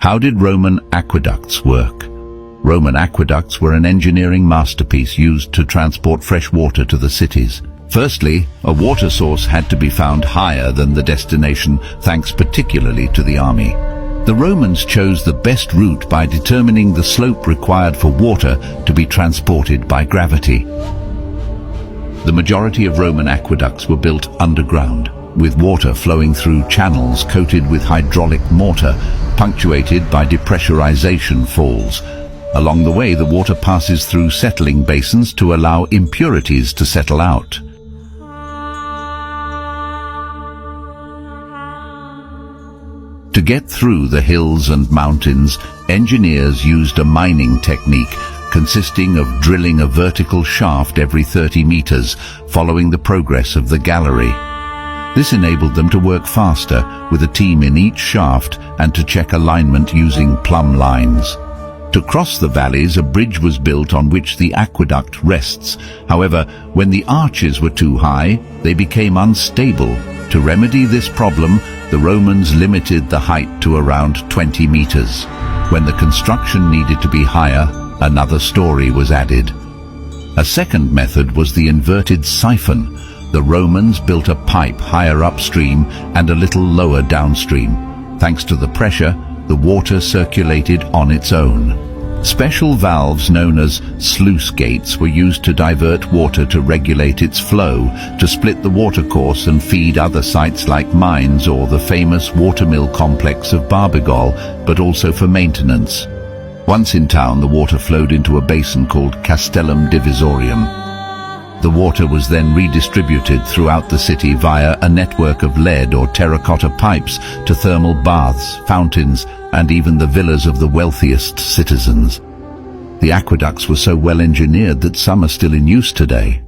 How did Roman aqueducts work? Roman aqueducts were an engineering masterpiece used to transport fresh water to the cities. Firstly, a water source had to be found higher than the destination, thanks particularly to the army. The Romans chose the best route by determining the slope required for water to be transported by gravity. The majority of Roman aqueducts were built underground, with water flowing through channels coated with hydraulic mortar, punctuated by depressurization falls. Along the way, the water passes through settling basins to allow impurities to settle out. To get through the hills and mountains, engineers used a mining technique consisting of drilling a vertical shaft every 30 meters, following the progress of the gallery. This enabled them to work faster, with a team in each shaft, and to check alignment using plumb lines. To cross the valleys, a bridge was built on which the aqueduct rests. However, when the arches were too high, they became unstable. To remedy this problem, the Romans limited the height to around 20 meters. When the construction needed to be higher, another story was added. A second method was the inverted siphon. The Romans built a pipe higher upstream and a little lower downstream. Thanks to the pressure, the water circulated on its own. Special valves known as sluice gates were used to divert water to regulate its flow, to split the watercourse and feed other sites like mines or the famous watermill complex of Barbigol, but also for maintenance. Once in town, the water flowed into a basin called Castellum Divisorium. The water was then redistributed throughout the city via a network of lead or terracotta pipes to thermal baths, fountains, and even the villas of the wealthiest citizens. The aqueducts were so well engineered that some are still in use today.